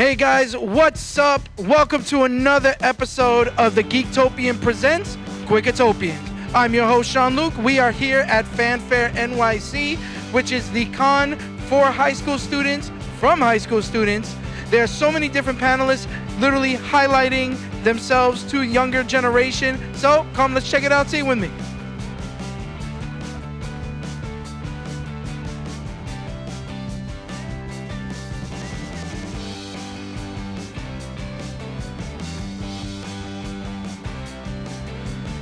Hey guys, what's up? Welcome to another episode of the Geektopian Presents Quickatopians. I'm your host, Sean-Luc. We are here at FanFaire NYC, which is the con for high school students from high school students. There are so many different panelists literally highlighting themselves to younger generation. So come, let's check it out. See with me.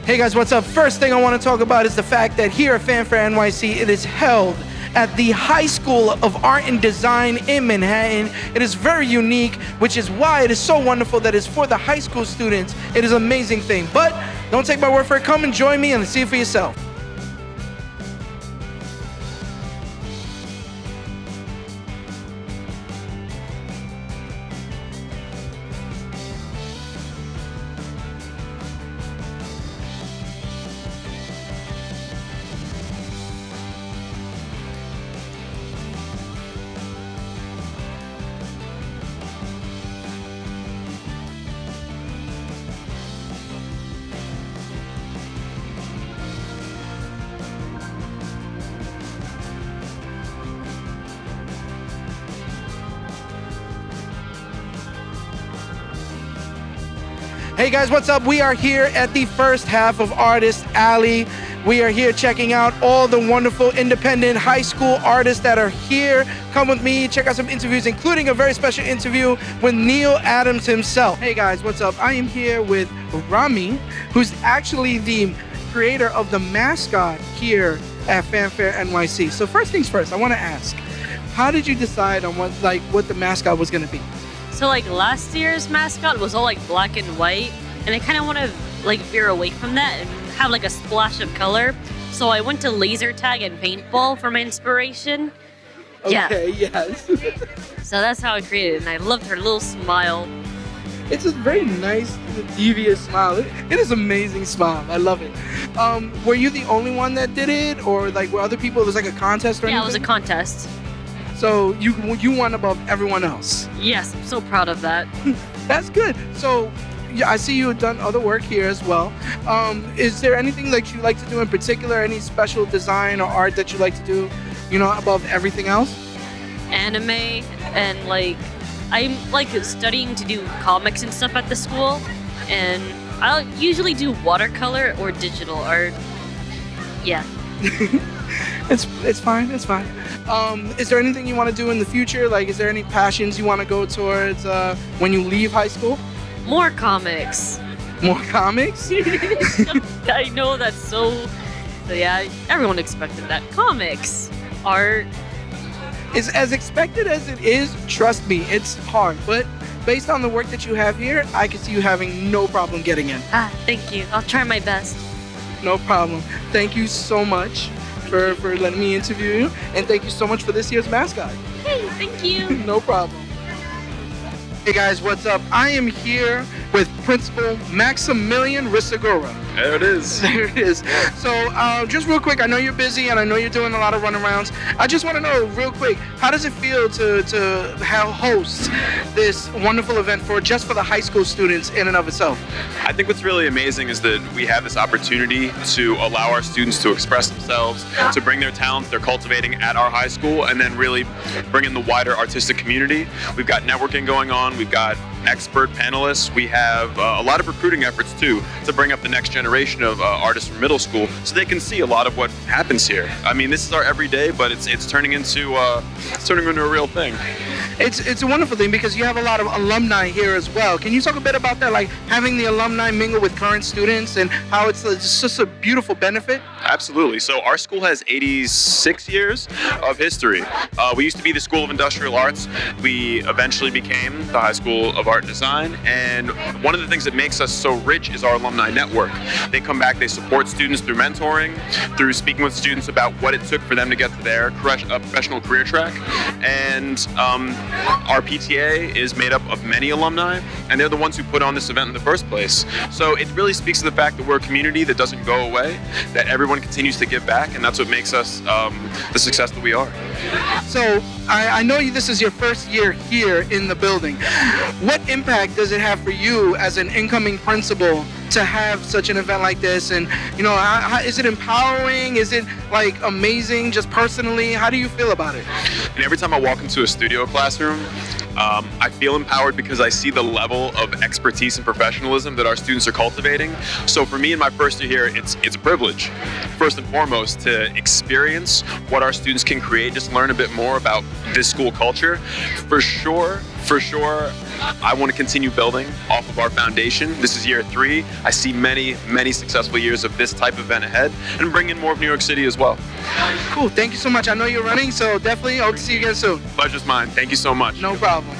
Hey guys, what's up? First thing I want to talk about is the fact that here at FanFaire NYC, it is held at the High School of Art and Design in Manhattan. It is very unique, which is why it is so wonderful that it's for the high school students. It is an amazing thing. But don't take my word for it. Come and join me and see it for yourself. Hey guys, what's up? We are here at the first half of Artist Alley. We are here checking out all the wonderful independent high school artists that are here. Come with me, check out some interviews, including a very special interview with Neil Adams himself. Hey guys, what's up? I am here with Rami, who's actually the creator of the mascot here at FanFaire NYC. So first things first, I want to ask, how did you decide on what the mascot was going to be? So last year's mascot was all black and white, and I kind of want to veer away from that and have a splash of color. So I went to laser tag and paintball for my inspiration. Okay, yes. So that's how I created it, and I loved her little smile. It's a very nice, devious smile. It is an amazing smile. I love it. Were you the only one that did it, or were other people? It was a contest or anything? Yeah, it was a contest. So you won above everyone else. Yes, I'm so proud of that. That's good. So yeah, I see you have done other work here as well. Is there anything that you like to do in particular? Any special design or art that you like to do, above everything else? Anime, and I'm studying to do comics and stuff at the school, and I'll usually do watercolor or digital art. Yeah. It's fine. It's fine. Is there anything you want to do in the future? Is there any passions you want to go towards when you leave high school? More comics. More comics? I know that's so yeah, everyone expected that. Comics, art. It's as expected as it is. Trust me, it's hard. But based on the work that you have here, I can see you having no problem getting in. Thank you. I'll try my best. No problem. Thank you so much for letting me interview you, and thank you so much for this year's mascot. Hey, thank you. No problem. Hey guys, what's up? I am here with Principal Maximilian Risagora. There it is. There it is. So just real quick, I know you're busy and I know you're doing a lot of runarounds. I just want to know real quick, how does it feel to host this wonderful event for the high school students in and of itself? I think what's really amazing is that we have this opportunity to allow our students to express themselves, to bring their talents they're cultivating at our high school, and then really bring in the wider artistic community. We've got networking going on. We've got expert panelists. We have a lot of recruiting efforts too to bring up the next generation of artists from middle school so they can see a lot of what happens here. I mean, this is our everyday, but it's turning into a real thing. It's a wonderful thing because you have a lot of alumni here as well. Can you talk a bit about that, having the alumni mingle with current students and how it's just a beautiful benefit? Absolutely. So our school has 86 years of history. We used to be the School of Industrial Arts. We eventually became the High School of Art and Design. And one of the things that makes us so rich is our alumni network. They come back, they support students through mentoring, through speaking with students about what it took for them to get to their professional career track. And our PTA is made up of many alumni, and they're the ones who put on this event in the first place. So it really speaks to the fact that we're a community that doesn't go away, that everyone continues to give back, and that's what makes us the success that we are. So I know this is your first year here in the building. What impact does it have for you as an incoming principal to have such an event like this? And how, is it empowering? Is it like amazing just personally? How do you feel about it? And every time I walk into a studio classroom, I feel empowered because I see the level of expertise and professionalism that our students are cultivating. So for me in my first year here, it's a privilege, first and foremost, to experience what our students can create, just learn a bit more about this school culture. For sure, I want to continue building off of our foundation. This is year 3. I see many, many successful years of this type of event ahead and bring in more of New York City as well. Cool, thank you so much. I know you're running, so definitely hope to see you again soon. Pleasure's mine. Thank you so much. No problem.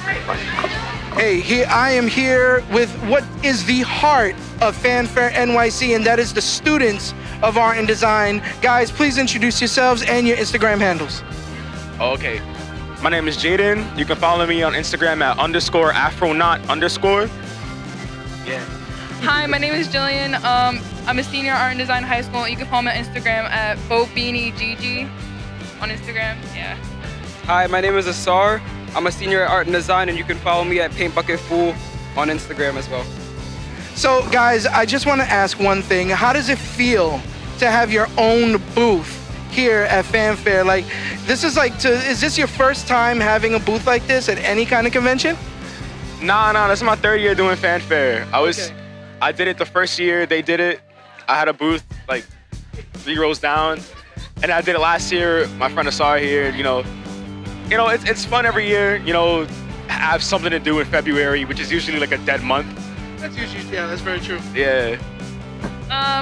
Hey, I am here with what is the heart of FanFaire NYC, and that is the students of art and design. Guys, please introduce yourselves and your Instagram handles. Okay. My name is Jaden. You can follow me on Instagram at _Afronaut_. Yeah. Hi, my name is Jillian. I'm a senior art and design high school. You can follow me on Instagram at BoBeanieGG on Instagram. Yeah. Hi, my name is Asar. I'm a senior at art and design, and you can follow me at PaintBucketFool on Instagram as well. So, guys, I just want to ask one thing. How does it feel to have your own booth here at FanFaire? Like, this is is this your first time having a booth like this at any kind of convention? Nah, this is my 3rd year doing FanFaire. I did it the first year they did it. I had a booth like 3 rows down, and I did it last year. My friend Asar here, it's fun every year. Have something to do in February, which is usually like a dead month. That's that's very true. Yeah.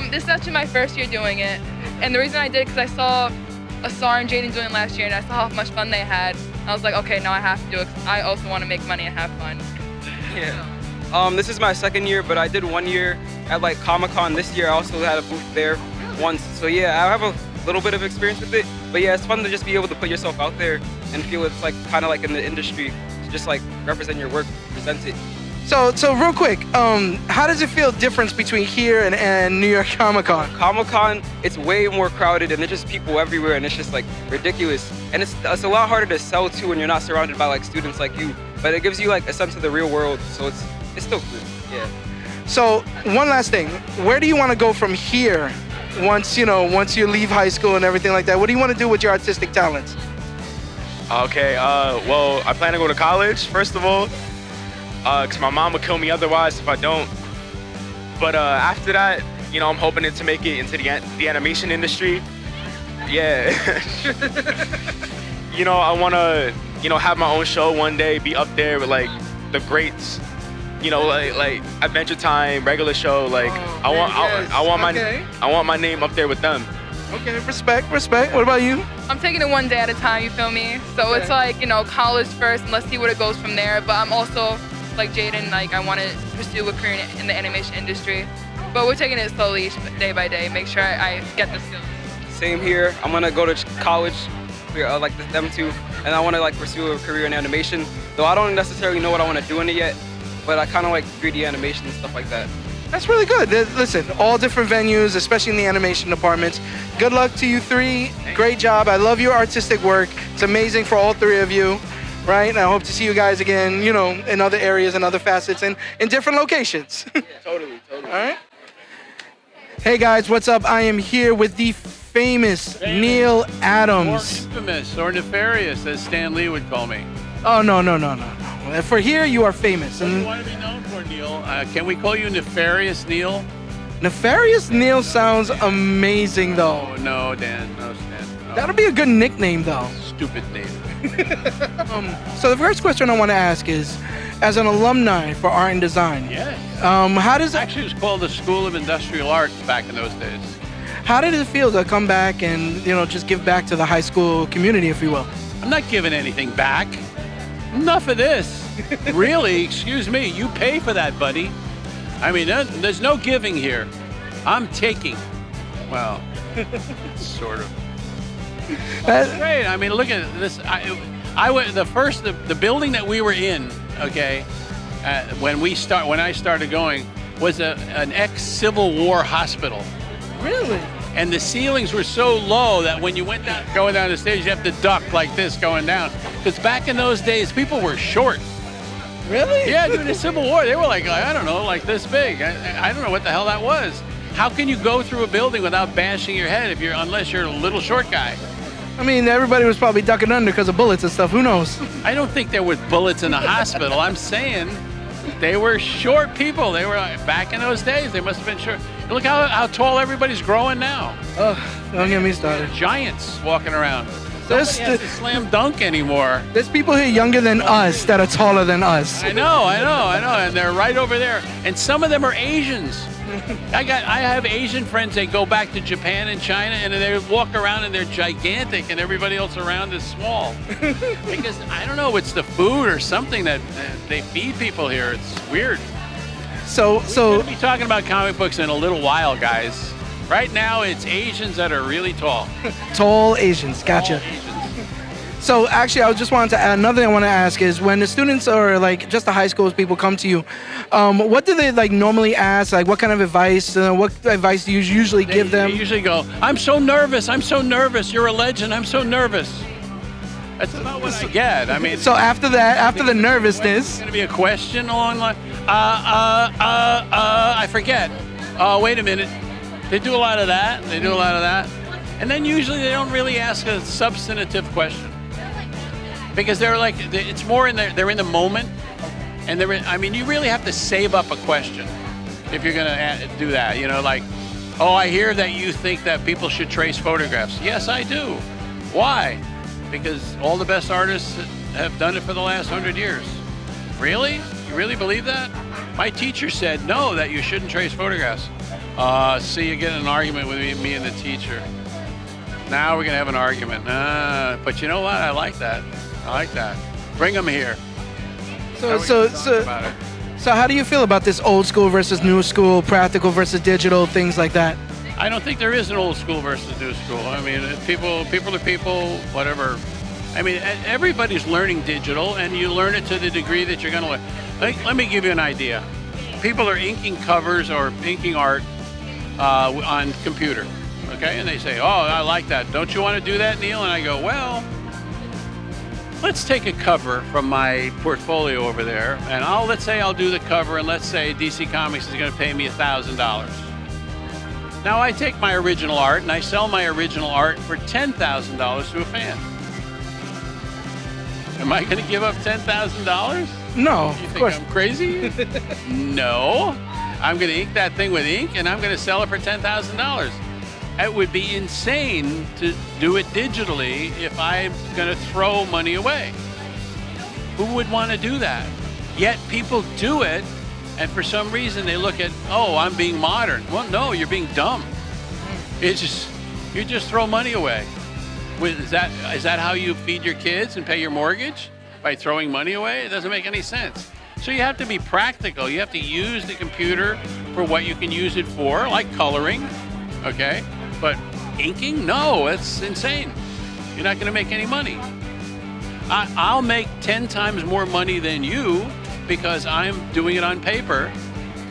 This is actually my first year doing it. And the reason I did it because I saw Asar and Jaden doing it last year, and I saw how much fun they had. I was like, okay, now I have to do it 'cause I also want to make money and have fun. Yeah. This is my 2nd year, but I did 1 year at like Comic-Con. This year I also had a booth there once. So yeah, I have a little bit of experience with it. But yeah, it's fun to just be able to put yourself out there and feel it's like kind of like in the industry to just like represent your work, present it. So real quick, how does it feel difference between here and New York Comic-Con? Comic-Con, it's way more crowded and there's just people everywhere and it's just like ridiculous. And it's a lot harder to sell to when you're not surrounded by like students like you. But it gives you like a sense of the real world, so it's still good, yeah. So one last thing, where do you want to go from here once you leave high school and everything like that? What do you want to do with your artistic talents? Okay, well, I plan to go to college, first of all, because my mom would kill me otherwise if I don't. But after that, I'm hoping to make it into the animation industry. Yeah. I want to, have my own show one day, be up there with like the greats, like Adventure Time, regular show. Like I want my name up there with them. Okay, respect. What about you? I'm taking it one day at a time, you feel me? So it's like, college first and let's see what it goes from there. But I'm also, like Jaden, like I want to pursue a career in the animation industry. But we're taking it slowly, day by day, make sure I get the skills. Same here. I'm gonna go to college, like them too, and I want to like pursue a career in animation. Though I don't necessarily know what I want to do in it yet, but I kind of like 3D animation and stuff like that. That's really good. Listen, all different venues, especially in the animation departments. Good luck to you 3. Great job. I love your artistic work. It's amazing for all 3 of you, right? And I hope to see you guys again, in other areas and other facets and in different locations. Yeah, totally. All right. Hey guys, what's up? I am here with the famous Neil Adams. More infamous or nefarious, as Stan Lee would call me. Oh, no. For here, you are famous. What do you want to be known for, Neil? Can we call you Nefarious Neil? Nefarious Neil sounds amazing, though. Oh, no, Dan. No, Stan. No. That'll be a good nickname, though. Stupid name. So the first question I want to ask is, as an alumni for art and design, Yes. How does it... Actually, it was called the School of Industrial Arts back in those days. How did it feel to come back and, just give back to the high school community, if you will? I'm not giving anything back. Enough of this. Really, excuse me, you pay for that, buddy. I mean, there's no giving here. I'm taking. Well, sort of. That's great. I mean, look at this. I went the building that we were in, okay, when I started going, was an ex-Civil War hospital. Really? and the ceilings were so low that when you went down, going down the stage, you have to duck like this going down. Because back in those days, people were short. Really? Yeah, during the Civil War, they were like, I don't know, like this big. I don't know what the hell that was. How can you go through a building without bashing your head unless you're a little short guy? I mean, everybody was probably ducking under because of bullets and stuff. Who knows? I don't think there was bullets in the hospital. I'm saying they were short people. They were back in those days. They must have been short. Look how tall everybody's growing now. Oh, don't get me started. Giants walking around. There's, Nobody has to slam dunk anymore. there's people here younger than us that are taller than us. I know, and they're right over there. And some of them are Asians. I have Asian friends. They go back to Japan and China, and they walk around and they're gigantic, and everybody else around is small. Because I don't know, it's the food or something that they feed people here. It's weird. So We'll be talking about comic books in a little while, guys. Right now, it's Asians that are really tall. tall Asians, gotcha. Tall Asians. So actually, I just wanted to add, another thing I want to ask is when the students or like just the high schools people come to you, what do they like normally ask? Like what kind of advice? What advice do you usually give them? They usually go, I'm so nervous. You're a legend. I'm so nervous. That's about what I get. I mean, So after that, after the nervousness, It's going to be a question along like, I forget. Wait a minute. They do a lot of that. And then usually they don't really ask a substantive question. Because it's more they're in the moment. And you really have to save up a question if you're going to do that. You know, like, oh, I hear that you think that people should trace photographs. Yes, I do. Why? Because all the best artists have done it for the last 100 years. Really? You really believe that? My teacher said no, that you shouldn't trace photographs. See, you get in an argument with me and the teacher. Now we're gonna have an argument. But you know what? I like that. Bring them here. so About it. so how do you feel about this old school versus new school, practical versus digital, things like that? I don't think there is an old school versus new school. I mean, people are people, whatever. I mean, everybody's learning digital, and you learn it to the degree that you're going to learn. Let me give you an idea. People are inking covers or inking art on computer, okay? And they say, oh, I like that. Don't you want to do that, Neil? And I go, well, let's take a cover from my portfolio over there, and let's say I'll do the cover, and let's say DC Comics is going to pay me $1,000. Now I take my original art and I sell my original art for $10,000 to a fan. Am I going to give up $10,000? No, You of think course. I'm crazy? No. I'm going to ink that thing with ink and I'm going to sell it for $10,000. It would be insane to do it digitally if I'm going to throw money away. Who would want to do that? Yet people do it. And for some reason they look at, oh, I'm being modern. Well, no, you're being dumb. You just throw money away. Is that how you feed your kids and pay your mortgage? By throwing money away? It doesn't make any sense. So you have to be practical. You have to use the computer for what you can use it for, like coloring, okay? But inking? No, that's insane. You're not gonna make any money. I'll make 10 times more money than you because I'm doing it on paper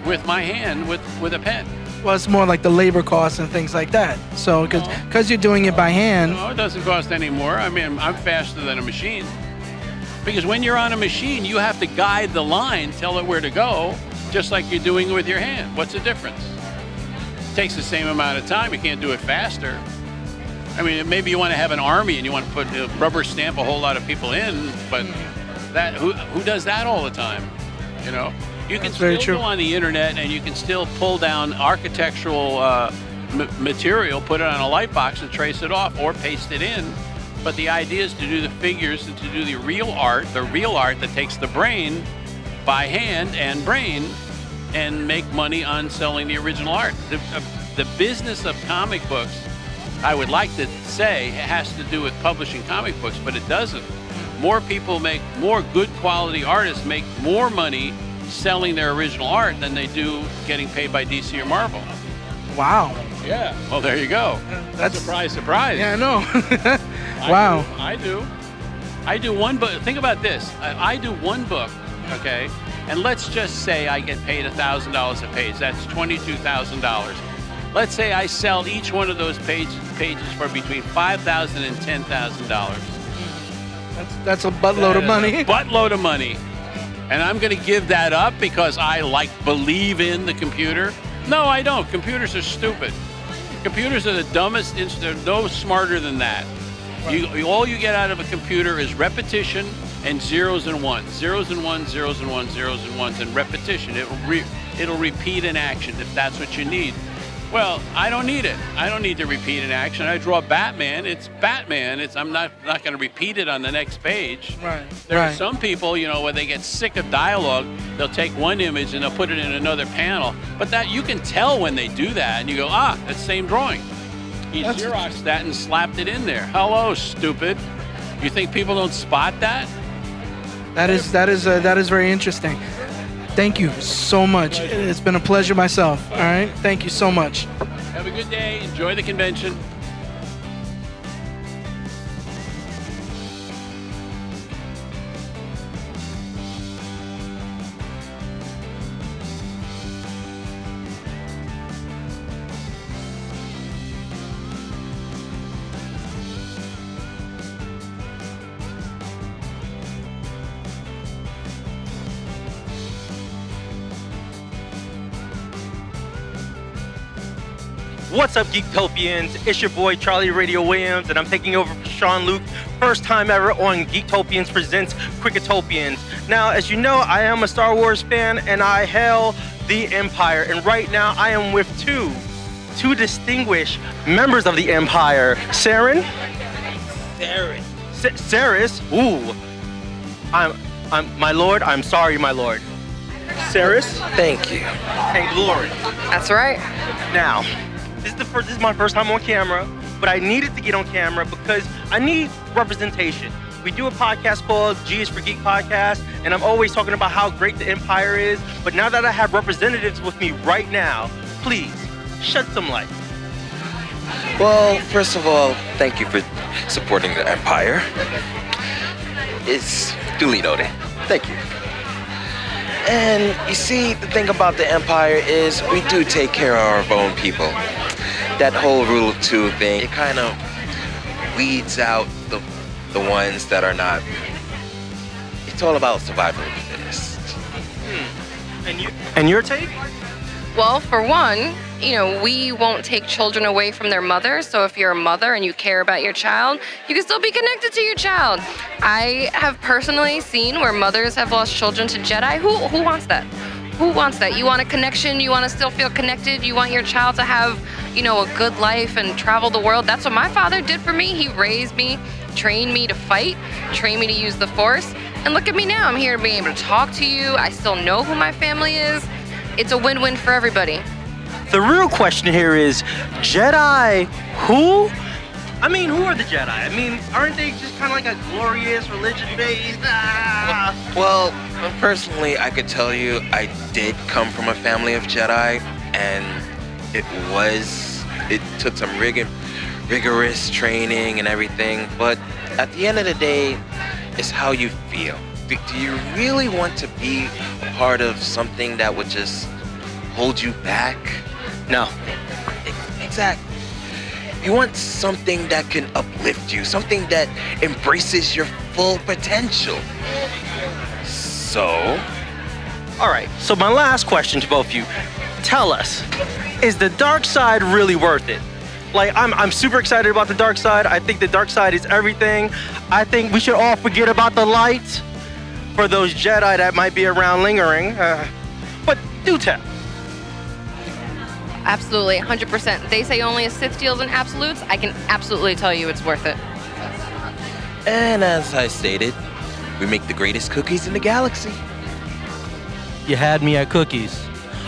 with my hand with a pen. Well, it's more like the labor costs and things like that. So because you're doing it by hand. No, it doesn't cost any more. I mean, I'm faster than a machine. Because when you're on a machine, you have to guide the line, tell it where to go, just like you're doing it with your hand. What's the difference? It takes the same amount of time. You can't do it faster. I mean, maybe you want to have an army and you want to put rubber stamp a whole lot of people in, but who does that all the time? You know, you can That's very still true. go on the internet and you can still pull down architectural material, put it on a light box and trace it off or paste it in. But the idea is to do the figures and to do the real art that takes the brain by hand and brain and make money on selling the original art. The business of comic books, I would like to say, has to do with publishing comic books, but it doesn't. More good quality artists make more money selling their original art than they do getting paid by DC or Marvel. Wow. Yeah. Well, there you go. That's Surprise, surprise. Yeah, I know. Wow. I do one book. Think about this. I do one book, okay? And let's just say I get paid $1,000 a page. That's $22,000. Let's say I sell each one of those pages for between $5,000 and $10,000. That's a buttload of money. Buttload of money. And I'm going to give that up because I believe in the computer? No, I don't. Computers are stupid. Computers are the dumbest. They're no smarter than that. All you get out of a computer is repetition and zeros and ones. Zeros and ones, zeros and ones, zeros and ones, and repetition. It'll repeat an action if that's what you need. Well, I don't need it. I don't need to repeat an action. I draw Batman. It's Batman. I'm not going to repeat it on the next page. Right. There are some people, when they get sick of dialogue, they'll take one image and they'll put it in another panel. But that you can tell when they do that, and you go, that's the same drawing. He Xeroxed that and slapped it in there. Hello, stupid. You think people don't spot that? That is very interesting. Thank you so much. It's been a pleasure myself. All right. Thank you so much. Have a good day. Enjoy the convention. What's up, Geektopians? It's your boy Charlie Radio Williams, and I'm taking over for Sean Luke. First time ever on Geektopians Presents Cricketopians. Now, as you know, I am a Star Wars fan, and I hail the Empire. And right now, I am with two distinguished members of the Empire. Saren? Saris? Ooh. I'm my lord. I'm sorry, my lord. Saris? Thank you. And Glory. That's right. Now, this is my first time on camera, but I needed to get on camera because I need representation. We do a podcast called G is for Geek Podcast, and I'm always talking about how great the Empire is. But now that I have representatives with me right now, please shed some light. Well, first of all, thank you for supporting the Empire. It's duly noted. Thank you. And you see, the thing about the Empire is we do take care of our own people. That whole rule of two thing, it kind of weeds out the ones that are not. It's all about survival of the fittest. And your take? Well, for one, we won't take children away from their mothers. So if you're a mother and you care about your child, you can still be connected to your child. I have personally seen where mothers have lost children to Jedi. Who wants that? Who wants that? You want a connection? You want to still feel connected? You want your child to have, a good life and travel the world? That's what my father did for me. He raised me, trained me to fight, trained me to use the Force. And look at me now. I'm here to be able to talk to you. I still know who my family is. It's a win-win for everybody. The real question here is, Jedi who? I mean, who are the Jedi? I mean, aren't they just kind of like a glorious religion-based? Well, personally, I could tell you I did come from a family of Jedi, and it took some rigorous training and everything, but at the end of the day, it's how you feel. Do you really want to be a part of something that would just hold you back? No. Exactly. You want something that can uplift you, something that embraces your full potential. So? All right, so my last question to both of you. Tell us, is the dark side really worth it? Like, I'm super excited about the dark side. I think the dark side is everything. I think we should all forget about the light for those Jedi that might be around lingering. But do tell. Absolutely, 100%. They say only a Sith deals in absolutes. I can absolutely tell you it's worth it. And as I stated, we make the greatest cookies in the galaxy. You had me at cookies.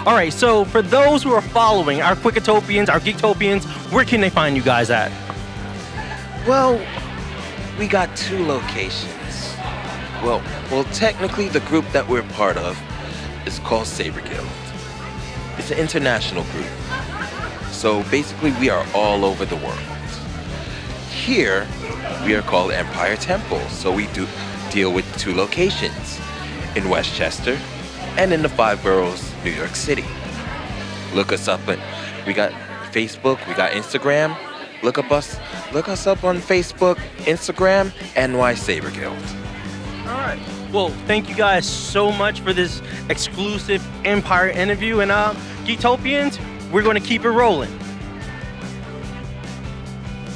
All right, so for those who are following our Quicketopians, our Geektopians, where can they find you guys at? Well, we got two locations. Well, technically the group that we're part of is called Saber Guild. It's an international group. So basically we are all over the world. Here, we are called Empire Temple. So we do deal with two locations, in Westchester and in the 5 boroughs, New York City. Look us up, and we got Facebook, we got Instagram. Look us up on Facebook, Instagram, NY Saber Guild. All right. Well, thank you guys so much for this exclusive Empire interview. And Geektopians, we're going to keep it rolling.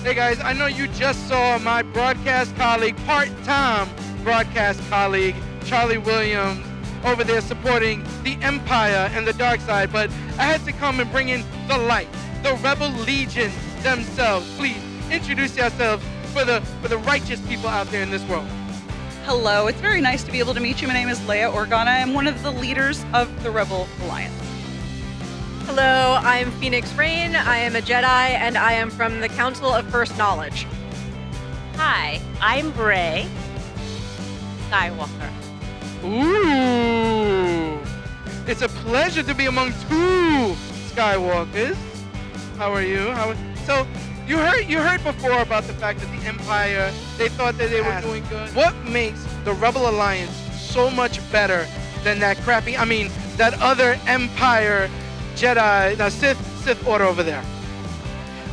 Hey guys, I know you just saw my broadcast colleague, part-time broadcast colleague, Charlie Williams, over there supporting the Empire and the Darkside, but I had to come and bring in the light, the Rebel Legion themselves. Please introduce yourselves for the righteous people out there in this world. Hello, it's very nice to be able to meet you. My name is Leia Organa. I'm one of the leaders of the Rebel Alliance. Hello, I'm Phoenix Rain. I am a Jedi, and I am from the Council of First Knowledge. Hi, I'm Bray Skywalker. Ooh! It's a pleasure to be among two Skywalkers. How are you? So you heard before about the fact that the Empire, they thought that they were doing good. What makes the Rebel Alliance so much better than that that other Empire Jedi, Sith Order over there?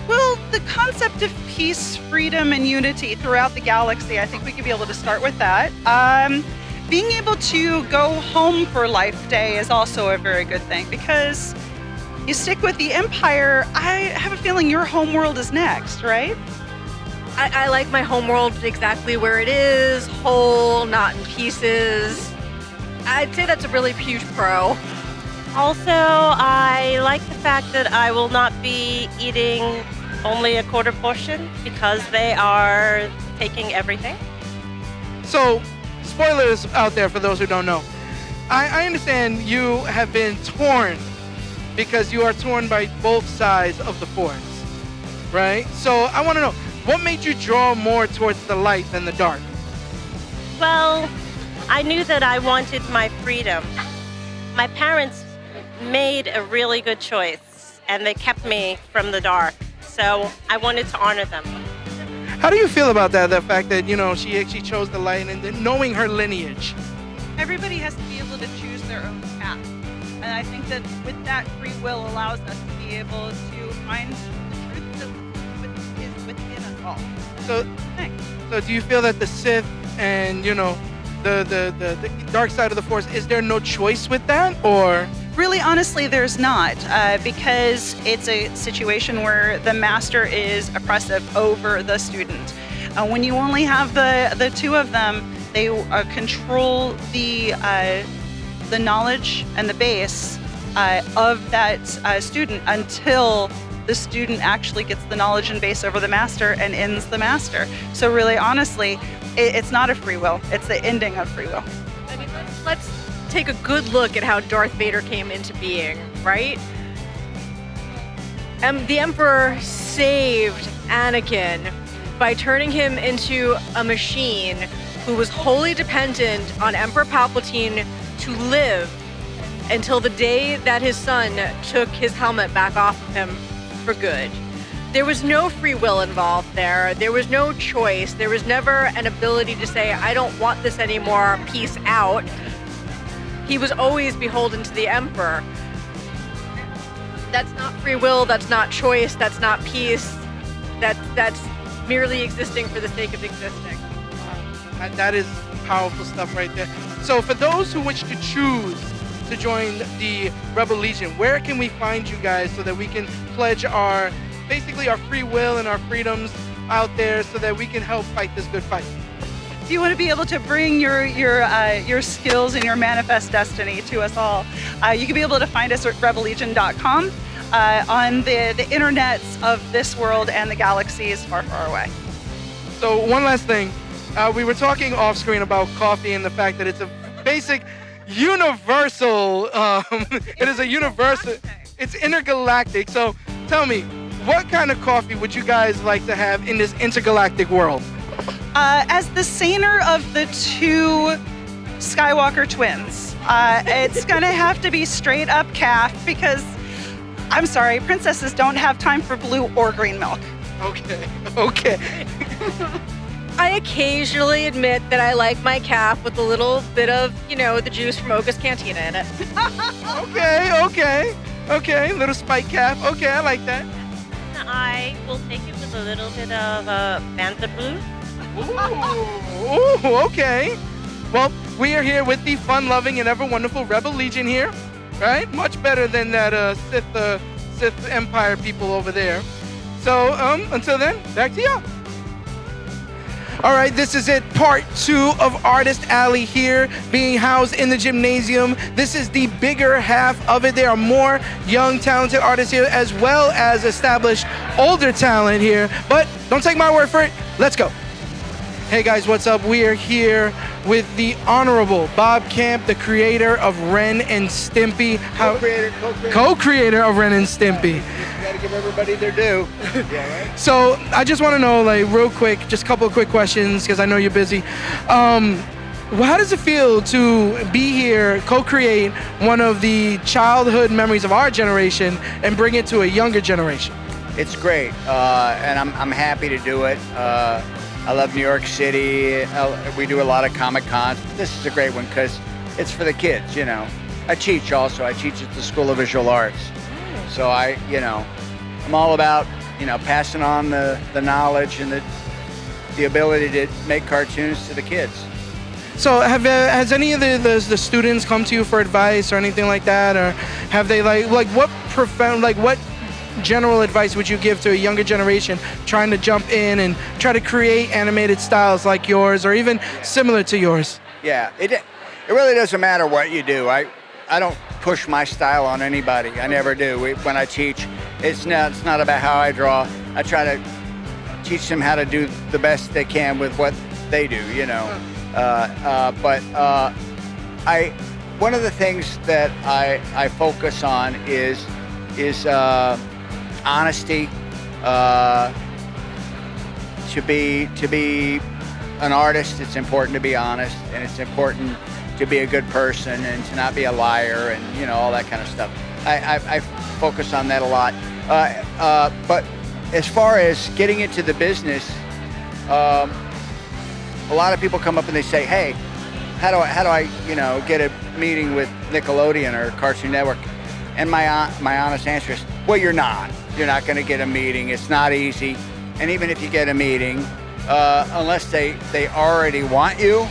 Well, the concept of peace, freedom, and unity throughout the galaxy, I think we could be able to start with that. Being able to go home for Life Day is also a very good thing, because you stick with the Empire, I have a feeling your home world is next, right? I like my home world exactly where it is, whole, not in pieces. I'd say that's a really huge pro. Also, I like the fact that I will not be eating only a quarter portion because they are taking everything. So, spoilers out there for those who don't know. I understand you have been torn because you are torn by both sides of the Force, right? So I want to know, what made you draw more towards the light than the dark? Well, I knew that I wanted my freedom. My parents made a really good choice, and they kept me from the dark. So I wanted to honor them. How do you feel about that? The fact that, she chose the light, and then knowing her lineage. Everybody has to be able to choose their own path. And I think that with that, free will allows us to be able to find the truth that is within us all. So do you feel that the Sith and, the dark side of the Force, is there no choice with that, or? Really, honestly, there's not, because it's a situation where the master is oppressive over the student. When you only have the two of them, they control the knowledge and the base of that student until the student actually gets the knowledge and base over the master and ends the master. So really, honestly, it's not a free will. It's the ending of free will. I mean, let's take a good look at how Darth Vader came into being, right? The Emperor saved Anakin by turning him into a machine who was wholly dependent on Emperor Palpatine to live until the day that his son took his helmet back off of him for good. There was no free will involved there. There was no choice. There was never an ability to say, I don't want this anymore, peace out. He was always beholden to the Emperor. That's not free will, that's not choice, that's not peace. That's merely existing for the sake of existing. That is powerful stuff right there. So for those who wish to choose to join the Rebel Legion, where can we find you guys so that we can pledge our free will and our freedoms out there so that we can help fight this good fight? If you want to be able to bring your skills and your manifest destiny to us all, you can be able to find us at rebellegion.com on the internets of this world and the galaxies far, far away. So one last thing. We were talking off screen about coffee and the fact that it's a basic universal, it is a universal, it's intergalactic. So tell me, what kind of coffee would you guys like to have in this intergalactic world? As the saner of the two Skywalker twins, it's gonna have to be straight up calf because, I'm sorry, princesses don't have time for blue or green milk. Okay. I occasionally admit that I like my calf with a little bit of, the juice from Oga's Cantina in it. Okay. Little spike calf. Okay, I like that. I will take it with a little bit of Fanta Blue. Ooh, okay. Well, we are here with the fun-loving and ever-wonderful Rebel Legion here, right? Much better than that Sith Empire people over there. So, until then, back to y'all. All right, this is it, part 2 of Artist Alley here, being housed in the gymnasium. This is the bigger half of it. There are more young, talented artists here, as well as established older talent here. But don't take my word for it. Let's go. Hey guys, what's up? We are here with the Honorable Bob Camp, the creator of Ren and Stimpy. Co-creator of Ren and Stimpy. Gotta give everybody their due. Yeah, right? So I just want to know, like, real quick, just a couple of quick questions, because I know you're busy. How does it feel to be here, co-create one of the childhood memories of our generation and bring it to a younger generation? It's great, and I'm happy to do it. I love New York City. We do a lot of Comic Cons. This is a great one because it's for the kids, you know. I teach also. I teach at the School of Visual Arts. So I'm all about, passing on the knowledge and the ability to make cartoons to the kids. So has any of the students come to you for advice or anything like that, or have they what general advice would you give to a younger generation trying to jump in and try to create animated styles like yours or even similar to yours? Yeah, it really doesn't matter what you do. I don't push my style on anybody. I never do. When I teach, it's not about how I draw. I try to teach them how to do the best they can with what they do, one of the things that I focus on is honesty. To be an artist, it's important to be honest, and it's important to be a good person and to not be a liar and all that kind of stuff. I focus on that a lot. But as far as getting into the business, a lot of people come up and they say, "Hey, how do I get a meeting with Nickelodeon or Cartoon Network?" And my honest answer is, well, you're not. You're not going to get a meeting. It's not easy. And even if you get a meeting, unless they already want you,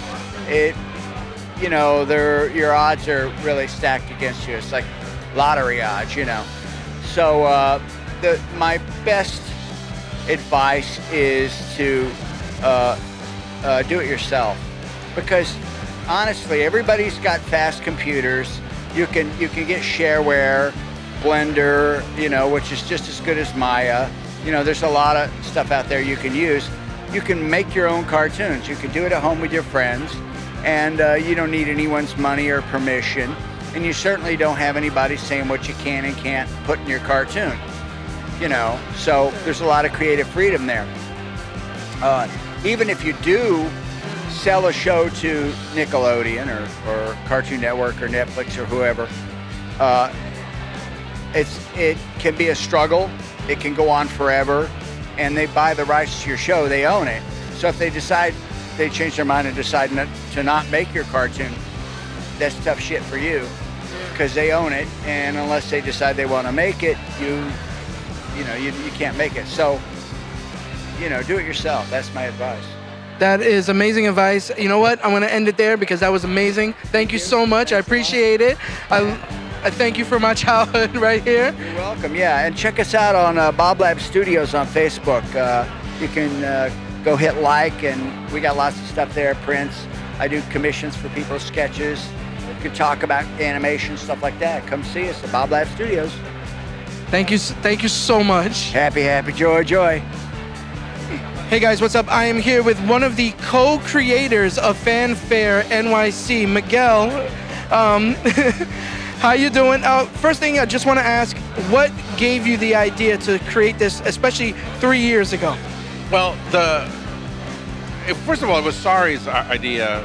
your odds are really stacked against you. It's like lottery odds, So my best advice is to do it yourself, because honestly, everybody's got fast computers. You can get shareware, Blender, which is just as good as Maya. There's a lot of stuff out there you can use. You can make your own cartoons. You can do it at home with your friends, and you don't need anyone's money or permission. And you certainly don't have anybody saying what you can and can't put in your cartoon. So there's a lot of creative freedom there. Even if you do sell a show to Nickelodeon or Cartoon Network or Netflix or whoever, it can be a struggle. It can go on forever, and they buy the rights to your show. They own it. So if they change their mind and decide to not make your cartoon, that's tough shit for you, because they own it. And unless they decide they want to make it, you can't make it. So do it yourself. That's my advice. That is amazing advice. You know what? I'm going to end it there because that was amazing. Thank you so much. I appreciate it. I thank you for my childhood right here. You're welcome. Yeah, and check us out on Bob Lab Studios on Facebook. You can go hit like, and we got lots of stuff there, prints. I do commissions for people's sketches. You can talk about animation, stuff like that. Come see us at Bob Lab Studios. Thank you so much. Happy, joy. Hey guys, what's up? I am here with one of the co-creators of FanFaire NYC, Miguel. How you doing? First thing, I just want to ask, what gave you the idea to create this, especially 3 years ago? Well, first of all, it was Sari's idea.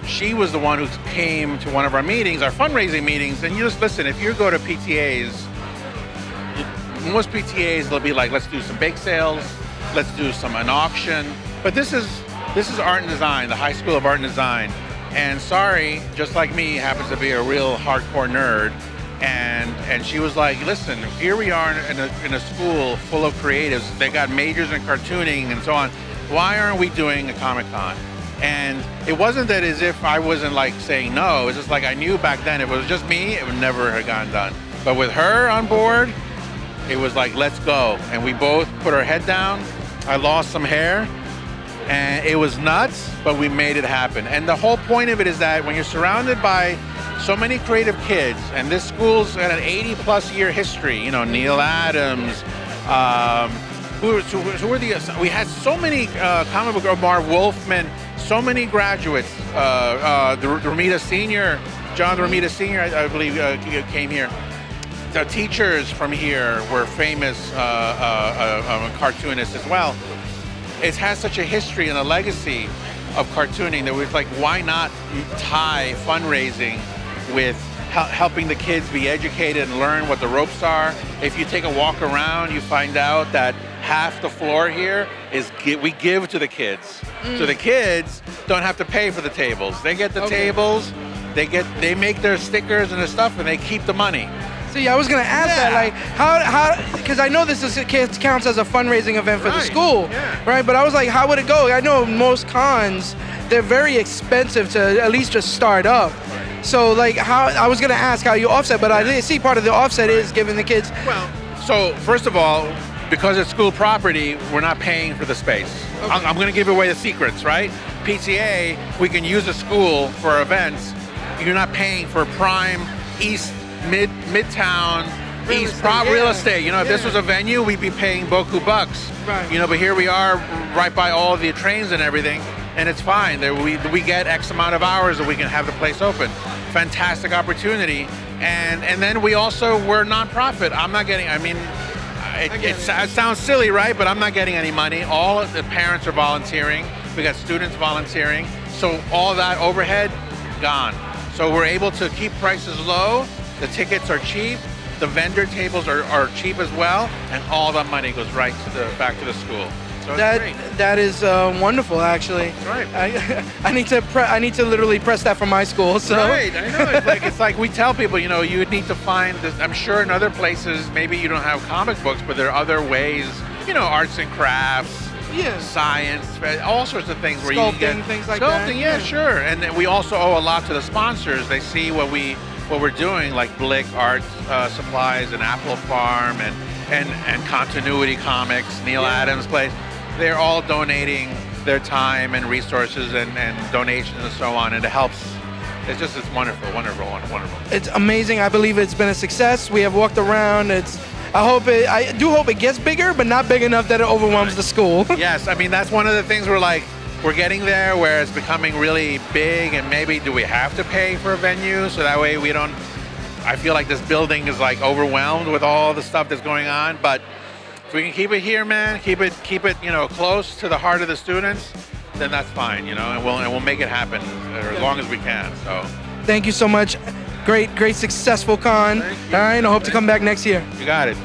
She was the one who came to one of our meetings, our fundraising meetings, and you just listen, if you go to PTAs, most PTAs, they'll be like, let's do some bake sales, let's do an auction. But this is art and design, the High School of Art and Design. And Sari, just like me, happens to be a real hardcore nerd. And she was like, listen, here we are in a school full of creatives. They got majors in cartooning and so on. Why aren't we doing a Comic-Con? And it wasn't that as if I wasn't like saying no. It was just like I knew back then if it was just me, it would never have gotten done. But with her on board, it was like, let's go. And we both put our head down. I lost some hair. And it was nuts, but we made it happen. And the whole point of it is that when you're surrounded by so many creative kids, and this school's got an 80-plus year history, you know, Neil Adams, we had so many comic book, Marv Wolfman, so many graduates, the Romita Sr., John Romita Sr., I believe, came here. The teachers from here were famous cartoonists as well. It has such a history and a legacy of cartooning that we're like, why not tie fundraising with helping the kids be educated and learn what the ropes are? If you take a walk around, you find out that half the floor here is we give to the kids. So the kids don't have to pay for the tables. They get the tables, they make their stickers and their stuff, and they keep the money. See, I was gonna ask that, like, how, because I know this counts as a fundraising event for the school, right? But I was like, how would it go? I know most cons, they're very expensive to at least just start up. So, like, how, I was gonna ask how you offset, but I didn't see part of the offset is giving the kids. Well, so first of all, because it's school property, we're not paying for the space. Okay. I'm gonna give away the secrets, right? PTA, we can use the school for events. You're not paying for prime East Midtown real estate. You know, if this was a venue, we'd be paying beaucoup bucks. Right. You know, but here we are, right by all the trains and everything, and it's fine. We get X amount of hours that we can have the place open. Fantastic opportunity, and then we're nonprofit. I'm not getting. I mean, it sounds silly, right? But I'm not getting any money. All of the parents are volunteering. We got students volunteering. So all that overhead, gone. So we're able to keep prices low. The tickets are cheap. The vendor tables are cheap as well, and all that money goes right back to the school. So that is wonderful, actually. That's right. I need to literally press that for my school. So. Right, I know. It's like we tell people, you know, you would need to find this. I'm sure in other places maybe you don't have comic books, but there are other ways. You know, arts and crafts. Yeah. Science, all sorts of things where you can get things like that. Sculpting, yeah, sure. And then we also owe a lot to the sponsors. They see what we're doing, like Blick Art Supplies and Apple Farm and Continuity Comics, Neil Adams Place. They're all donating their time and resources and donations and so on, and it helps. It's wonderful. It's amazing. I believe it's been a success. We have walked around. I do hope it gets bigger, but not big enough that it overwhelms the school. Yes, I mean, that's one of the things we're getting there, where it's becoming really big, and maybe do we have to pay for a venue so that way we don't. I feel like this building is like overwhelmed with all the stuff that's going on, but if we can keep it here, man, keep it, you know, close to the heart of the students, then that's fine, you know, and we'll make it happen as long as we can. So. Thank you so much. Great, successful con. All right, I hope to come back next year. You got it.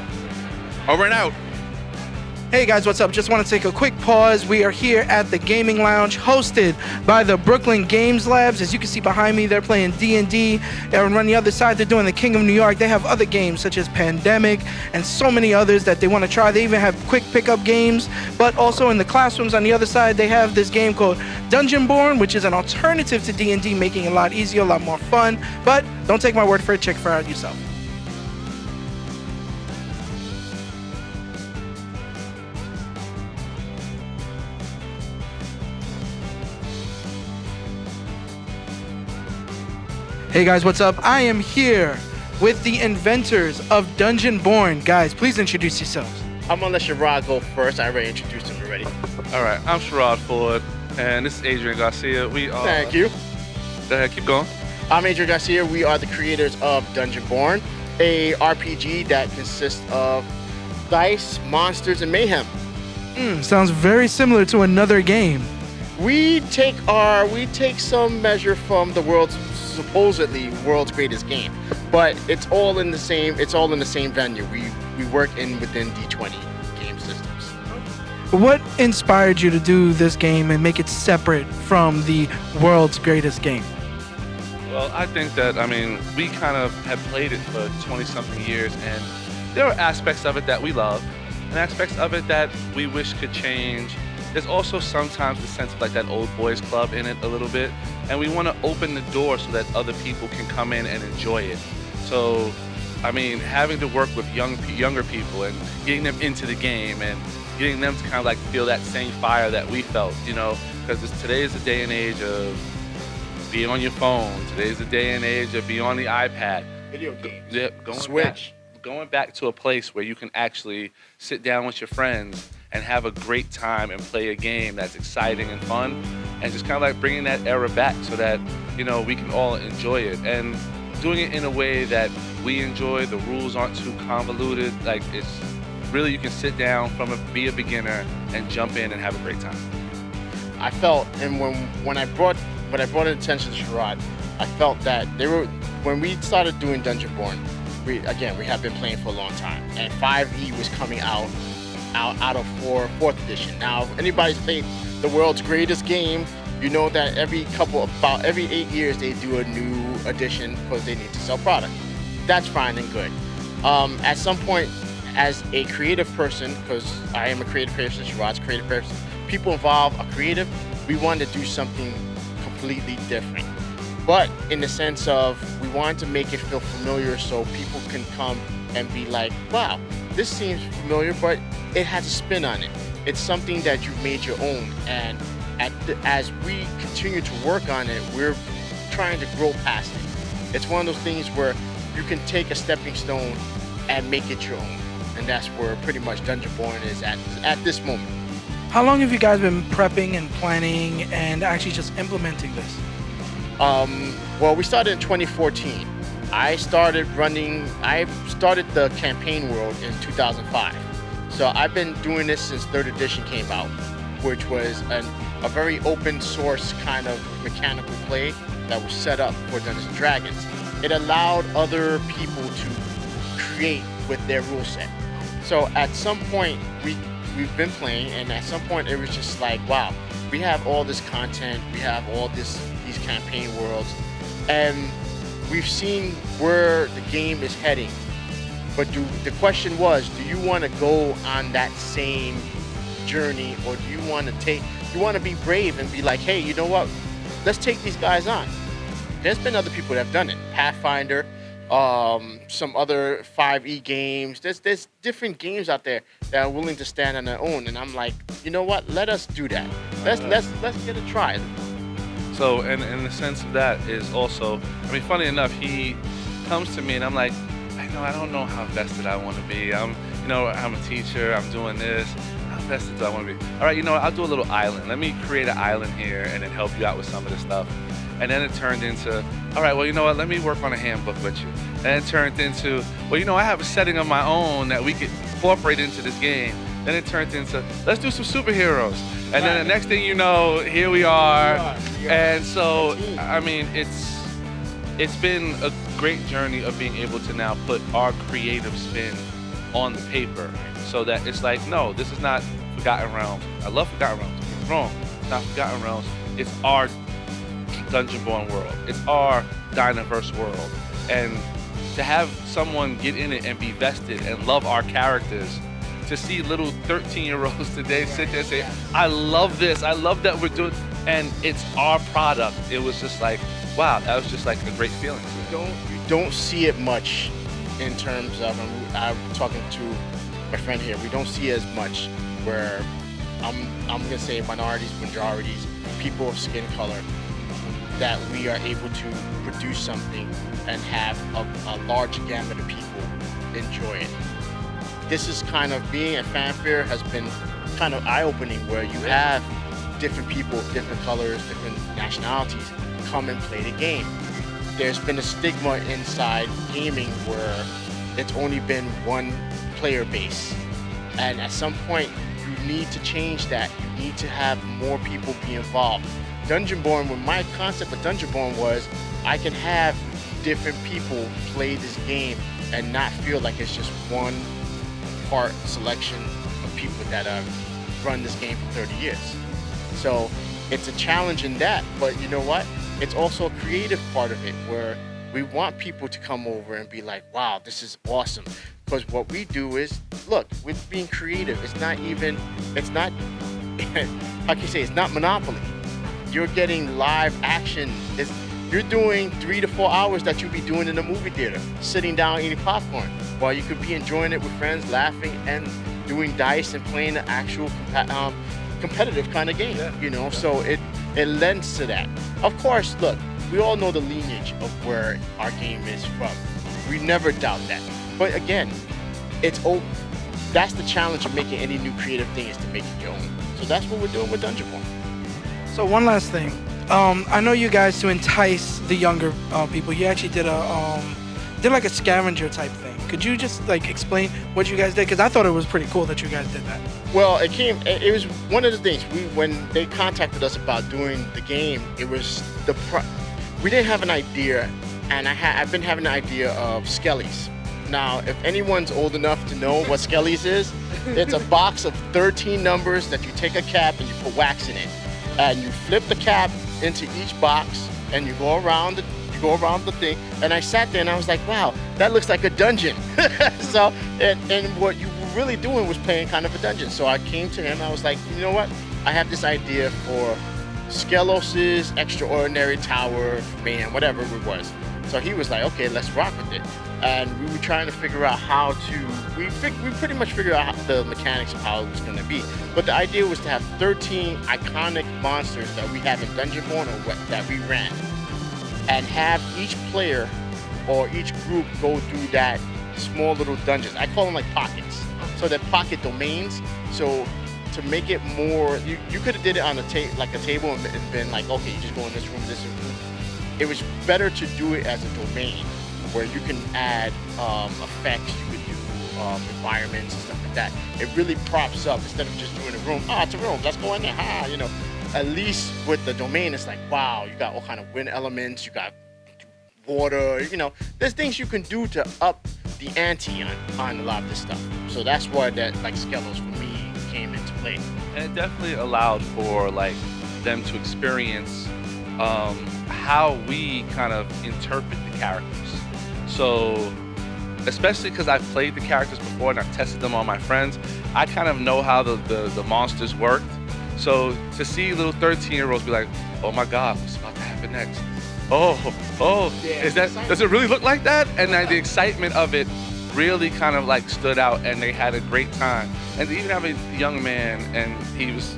Over and out. Hey guys, what's up? Just want to take a quick pause. We are here at the Gaming Lounge, hosted by the Brooklyn Games Labs. As you can see behind me, they're playing D&D. And on the other side, they're doing the King of New York. They have other games such as Pandemic and so many others that they want to try. They even have quick pickup games. But also in the classrooms on the other side, they have this game called Dungeonborn, which is an alternative to D&D, making it a lot easier, a lot more fun. But don't take my word for it. Check it out yourself. Hey guys, what's up? I am here with the inventors of Dungeonborn. Guys, please introduce yourselves. I'm gonna let Sherrod go first. I already introduced him already. All right, I'm Sherrod Ford, and this is Adrian Garcia. We are. Thank you. Go ahead, keep going. I'm Adrian Garcia. We are the creators of Dungeonborn, a RPG that consists of dice, monsters, and mayhem. Sounds very similar to another game. We take some measure from the supposedly world's greatest game, but it's all in the same venue. We work within D20 game systems. What inspired you to do this game and make it separate from the world's greatest game? Well, I think that, we kind of have played it for 20-something years, and there are aspects of it that we love, and aspects of it that we wish could change. There's also sometimes the sense of like that old boys club in it a little bit, and we want to open the door so that other people can come in and enjoy it. So, having to work with younger people and getting them into the game and getting them to kind of like feel that same fire that we felt, because today is the day and age of being on your phone. Today's the day and age of being on the iPad. Video games. Yep, Switch. Going back to a place where you can actually sit down with your friends and have a great time and play a game that's exciting and fun, and just kind of like bringing that era back so that, we can all enjoy it. And doing it in a way that we enjoy, the rules aren't too convoluted, like it's really you can sit down be a beginner and jump in and have a great time. I felt, and when I brought attention to Sherrod, I felt that when we started doing Dungeonborn, we have been playing for a long time, and 5e was coming out of 4th edition. Now, if anybody's played the world's greatest game, you know that about every 8 years they do a new edition because they need to sell product. That's fine and good. At some point, as a creative person, because I am a creative person, Sherrod's a creative person, people involved are creative, we wanted to do something completely different. But in the sense of we wanted to make it feel familiar so people can come and be like, wow, this seems familiar, but it has a spin on it. It's something that you've made your own. And as we continue to work on it, we're trying to grow past it. It's one of those things where you can take a stepping stone and make it your own. And that's where pretty much Dungeonborn is at this moment. How long have you guys been prepping and planning and actually just implementing this? Well, we started in 2014. I started the campaign world in 2005. So I've been doing this since 3rd edition came out, which was a very open source kind of mechanical play that was set up for Dungeons & Dragons. It allowed other people to create with their rule set. So at some point, we've been playing, and at some point it was just like, wow, we have all this content, we have all these campaign worlds, and we've seen where the game is heading. But the question was, do you want to go on that same journey, or do you want to be brave and be like, hey, you know what? Let's take these guys on. There's been other people that have done it. Pathfinder, some other 5e games. There's different games out there that are willing to stand on their own. And I'm like, you know what? Let us do that. Let's get a try. So, and in the sense of that is also, funny enough, he comes to me and I'm like, I don't know how vested I want to be. I'm a teacher. I'm doing this. How vested do I want to be? All right, I'll do a little island. Let me create an island here and then help you out with some of the stuff. And then it turned into, all right, well, you know what? Let me work on a handbook with you. And it turned into, well, I have a setting of my own that we could incorporate into this game. Then it turned into, let's do some superheroes. And then the next thing you know, here we are. And so, it's been a great journey of being able to now put our creative spin on the paper so that it's like, no, this is not Forgotten Realms. I love Forgotten Realms. It's wrong. It's not Forgotten Realms. It's our Dungeonborn world. It's our Dynaverse world. And to have someone get in it and be vested and love our characters, to see little 13-year-olds today sit there and say, I love this. I love that we're doing, and it's our product. It was just like, wow, that was just like a great feeling. You don't see it much in terms of, I'm talking to my friend here, we don't see as much where I'm gonna say minorities, majorities, people of skin color, that we are able to produce something and have a large gamut of people enjoy it. This is kind of, being at FanFaire has been kind of eye-opening, where you have different people, different colors, different nationalities come and play the game. There's been a stigma inside gaming where it's only been one player base. And at some point, you need to change that. You need to have more people be involved. Dungeonborn, when my concept of Dungeonborn was, I can have different people play this game and not feel like it's just one part selection of people that have run this game for 30 years. So it's a challenge in that. But you know what? It's also a creative part of it where we want people to come over and be like, wow, this is awesome. Because what we do is, look, with being creative, it's not, how can you say, it's not Monopoly. You're getting live action. You're doing 3 to 4 hours that you'd be doing in a movie theater, sitting down eating popcorn, while you could be enjoying it with friends, laughing, and doing dice and playing the actual competitive kind of game, you know? So it lends to that. Of course, look, we all know the lineage of where our game is from. We never doubt that. But again, that's the challenge of making any new creative thing, is to make it your own. So that's what we're doing with Dungeon Born. So one last thing. I know you guys, to entice the younger people, you actually did like a scavenger type thing. Could you just like explain what you guys did? Because I thought it was pretty cool that you guys did that. Well, it was one of the things, when they contacted us about doing the game, it was we didn't have an idea, and I've been having an idea of Skellies. Now, if anyone's old enough to know what Skellies is, it's a box of 13 numbers that you take a cap and you put wax in it. And you flip the cap into each box and you go around the thing. And I sat there and I was like, wow, that looks like a dungeon. So, and what you were really doing was playing kind of a dungeon. So I came to him, I was like, you know what? I have this idea for Skelos' Extraordinary Tower, man, whatever it was. So he was like, okay, let's rock with it. And we were trying to figure out how to, we pretty much figured out the mechanics of how it was going to be. But the idea was to have 13 iconic monsters that we have in Dungeon Born, or that we ran, and have each player or each group go through that small little dungeons. I call them like pockets. So they're pocket domains. So to make it more, you could have did it on a table and been like, okay, you just go in this room, this room. It was better to do it as a domain where you can add effects, you could do environments and stuff like that. It really props up instead of just doing a room. Oh, it's a room, let's go in there, you know. At least with the domain, it's like, wow, you got all kind of wind elements, you got water, you know. There's things you can do to up the ante on a lot of this stuff. So that's why that, like, Skelos for me came into play. And it definitely allowed for like them to experience how we kind of interpret the characters. So, especially because I've played the characters before and I've tested them on my friends, I kind of know how the monsters worked. So to see little 13-year-olds be like, oh my God, what's about to happen next? Does it really look like that? And then the excitement of it really kind of like stood out, and they had a great time. And to even have a young man, and he was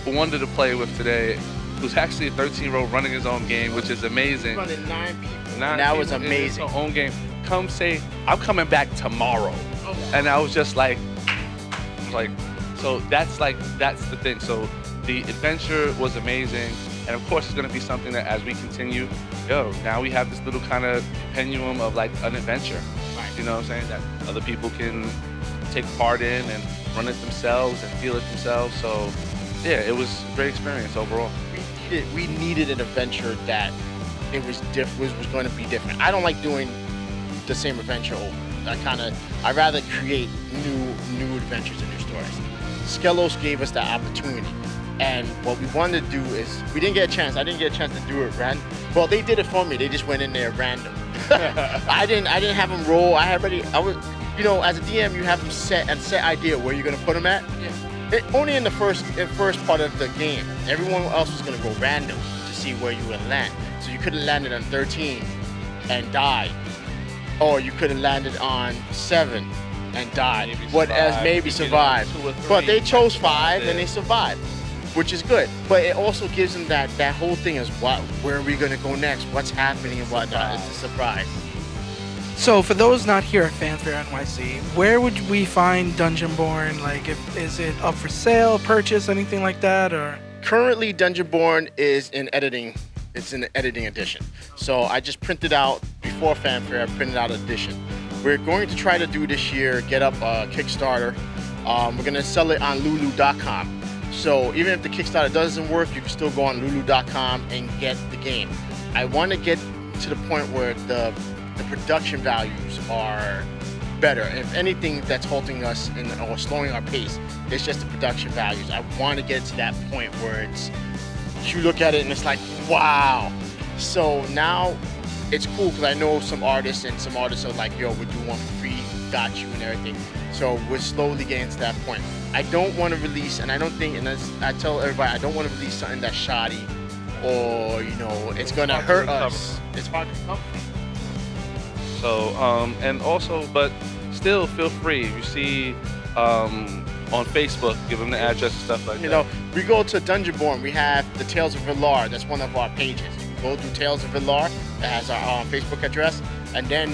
wanted to play with today, who's actually a 13-year-old running his own game, which is amazing. Running 9 people. That was amazing. His own game. Come say, I'm coming back tomorrow. And I was just like, so that's the thing. So the adventure was amazing. And of course, it's going to be something that as we continue, now we have this little kind of compendium of like an adventure. Right. You know what I'm saying? That other people can take part in and run it themselves and feel it themselves. So yeah, it was a great experience overall. We needed an adventure that it was going to be different. I don't like doing the same adventure over. I'd rather create new adventures and new stories. Skelos gave us that opportunity. And what we wanted to do is, I didn't get a chance to do it random. Well, they did it for me. They just went in there random. I didn't have them roll. As a DM, you have them set idea where you're gonna put them at. Yeah. Only in the first part of the game. Everyone else was gonna go random to see where you would land. So you could have landed on 13 and died, or you could have landed on 7 and died. Maybe survived. But they chose 5 and they survived, which is good. But it also gives them that whole thing is where are we gonna go next? What's happening and whatnot? It's a surprise. So for those not here at FanFaire NYC, where would we find Dungeon Born? Like, is it up for sale, purchase, anything like that, or? Currently, Dungeon Born is in editing. It's in the editing edition. So I just printed out, before FanFaire, I printed out an edition. We're going to try to do this year, get up a Kickstarter. We're gonna sell it on Lulu.com. So even if the Kickstarter doesn't work, you can still go on Lulu.com and get the game. I want to get to the point where the production values are better. If anything that's halting us or slowing our pace, it's just the production values. I want to get to that point where you look at it and it's like, wow. So now it's cool because I know some artists, and some artists are like, yo, we do one for free, got you and everything. So we're slowly getting to that point. I don't want to release, and I don't think, and as I tell everybody, I don't want to release something that's shoddy or, you know, it's going to hurt us. It's hard to recover. So, and also, but still feel free. You see on Facebook, give them the address and stuff like that. You know, we go to Dungeonborn, we have the Tales of Villar, that's one of our pages. You can go to Tales of Villar, that has our Facebook address, and then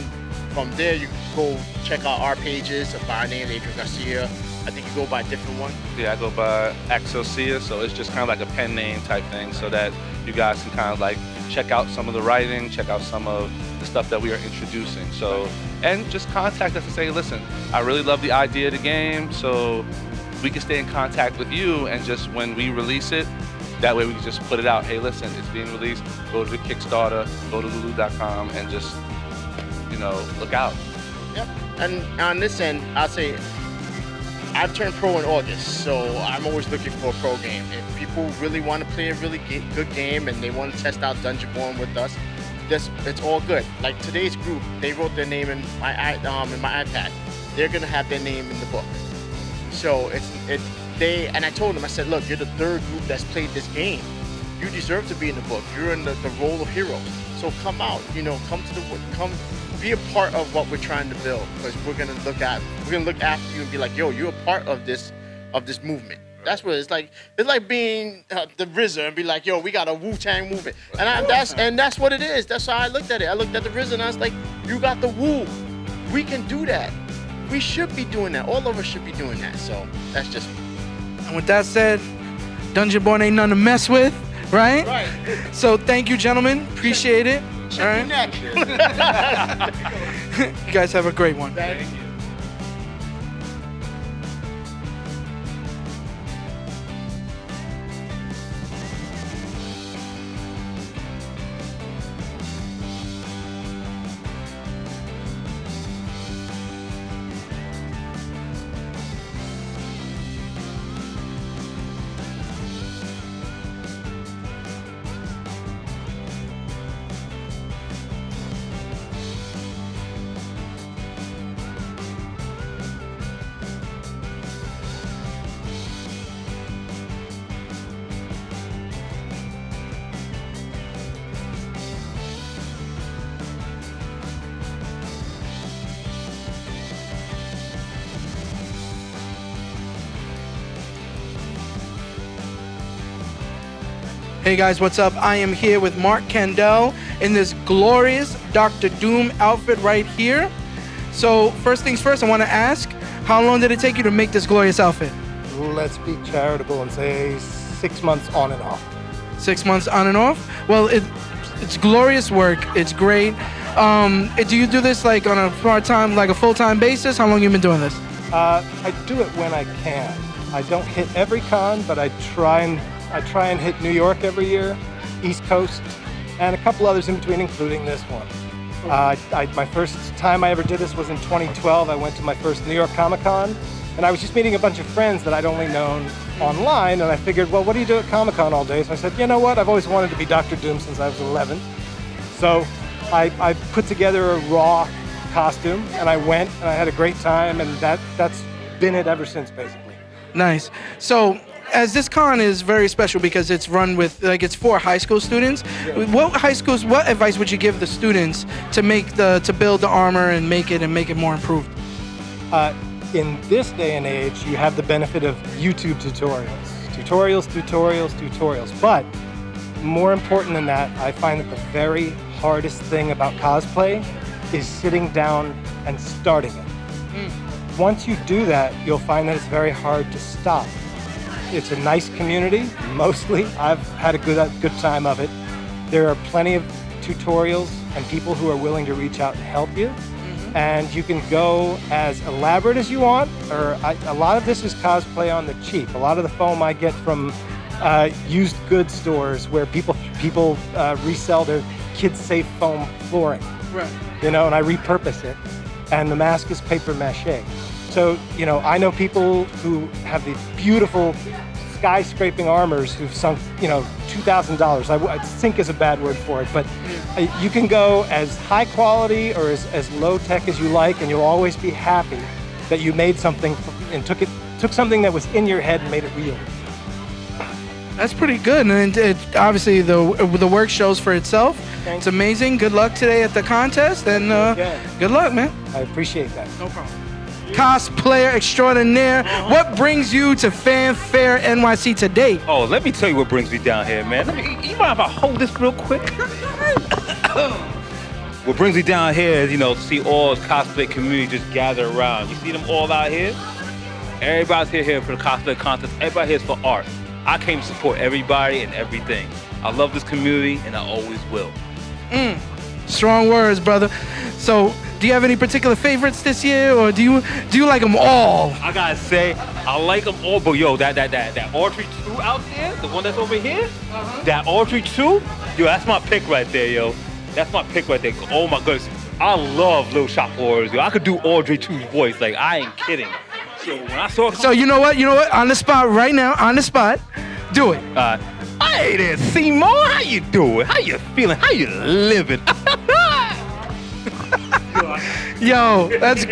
from there you can go check out our pages by our name, Adrian Garcia. I think you go by a different one. Yeah, I go by Axelcia, so it's just kind of like a pen name type thing so that you guys can kind of like check out some of the writing, check out some of the stuff that we are introducing. So, and just contact us and say, listen, I really love the idea of the game, so we can stay in contact with you, and just when we release it, that way we can just put it out. Hey, listen, it's being released. Go to the Kickstarter, go to lulu.com, and just, you know, look out. Yep. And on this end, I'll say, I've turned pro in August, so I'm always looking for a pro game. If people really want to play a really good game and they want to test out Dungeonborn with us, it's all good. Like today's group, they wrote their name in my iPad. They're gonna have their name in the book. So and I told them, I said, look, you're the third group that's played this game. You deserve to be in the book. You're in the role of heroes. So come out, you know, come be a part of what we're trying to build, because we're gonna look after you and be like, yo, you're a part of this movement. That's what it's like. It's like being the RZA and be like, yo, we got a Wu-Tang movement, and that's what it is. That's how I looked at it. I looked at the RZA and I was like, you got the Wu. We can do that. We should be doing that. All of us should be doing that. So that's just. And with that said, Dungeonborn ain't nothing to mess with, right? Right. So thank you, gentlemen. Appreciate it. All right. You guys have a great one. Thank you. Hey guys, what's up? I am here with Mark Candell in this glorious Dr. Doom outfit right here. So first things first, I want to ask, how long did it take you to make this glorious outfit? Let's be charitable and say 6 months on and off. 6 months on and off? Well, it's glorious work. It's great. Do you do this like on a part-time, like a full-time basis? How long have you been doing this? I do it when I can. I don't hit every con, but I try and hit New York every year, East Coast, and a couple others in between, including this one. My first time I ever did this was in 2012. I went to my first New York Comic-Con, and I was just meeting a bunch of friends that I'd only known online, and I figured, well, what do you do at Comic-Con all day? So I said, you know what, I've always wanted to be Dr. Doom since I was 11. So I put together a raw costume, and I went, and I had a great time, and that's been it ever since, basically. Nice. So, as this con is very special because it's run with, like, it's for high school students. Yeah. What advice would you give the students to build the armor and make it more improved? In this day and age, you have the benefit of YouTube tutorials. But more important than that, I find that the very hardest thing about cosplay is sitting down and starting it. Once you do that, you'll find that it's very hard to stop. It's a nice community, mostly. I've had a good time of it. There are plenty of tutorials and people who are willing to reach out and help you. Mm-hmm. And you can go as elaborate as you want, or a lot of this is cosplay on the cheap. A lot of the foam I get from used goods stores where people resell their kids-safe foam flooring. Right. You know, and I repurpose it. And the mask is paper mache. So, you know, I know people who have these beautiful skyscraping armors who've sunk, $2,000. Sink is a bad word for it, but you can go as high quality or as low tech as you like, and you'll always be happy that you made something and took something that was in your head and made it real. That's pretty good, and obviously the work shows for itself. It's amazing. Good luck today at the contest, and good luck, man. I appreciate that. No problem. Cosplayer extraordinaire, what brings you to FanFaire NYC today? Oh, let me tell you what brings me down here, man. You mind if I hold this real quick? What brings me down here is, to see all the cosplay community just gather around. You see them all out here? Everybody's here for the cosplay contest. Everybody here is for art. I came to support everybody and everything. I love this community, and I always will. Strong words, brother. So, do you have any particular favorites this year, or do you like them all? I gotta say, I like them all, but yo, that Audrey 2 out there, the one that's over here, that Audrey 2, yo, that's my pick right there, yo. That's my pick right there. Oh my goodness, I love Little Shop Wars, yo. I could do Audrey 2's voice, like I ain't kidding. So when I saw, so you know what, on the spot right now, do it. Hey there, Seymour, how you doing? How you feeling? How you living? Yo, that's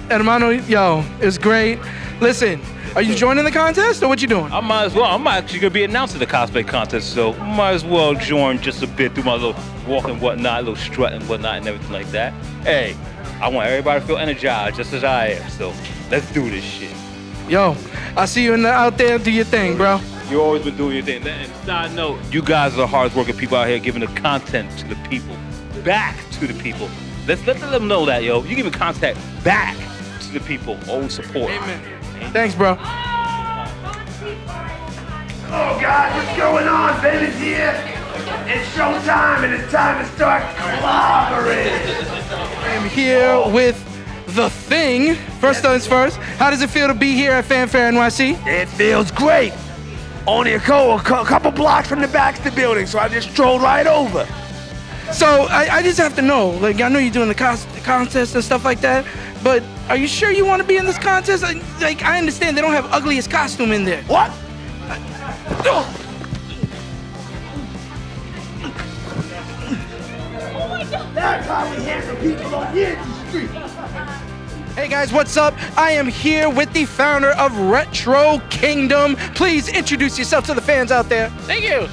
Hermano. Yo, it's great. Listen, are you joining the contest or what you doing? I might as well. I'm actually gonna be announcing the cosplay contest, so might as well join just a bit, do my little walk and whatnot, little strut and whatnot, and everything like that. Hey, I want everybody to feel energized just as I am. So let's do this shit. Yo, I see you out there. Do your thing, bro. You always been doing your thing. And side note, you guys are the hardest working people out here, giving the content to the people, back to the people. Let's let them know that, yo. You giving content back to the people. Always support. Amen. Thanks, bro. Oh, God, what's going on? Vader's here. It's showtime, and it's time to start clobbering. I'm here with The Thing. First things first, how does it feel to be here at FanFaire NYC? It feels great. Only a couple blocks from the back of the building, so I just strolled right over. So I just have to know, like, I know you're doing the contest and stuff like that, but are you sure you want to be in this contest? Like, I understand they don't have ugliest costume in there. What? That's how we handle people on the street. Hey guys, what's up? I am here with the founder of Retro Kingdom. Please introduce yourself to the fans out there. Thank you.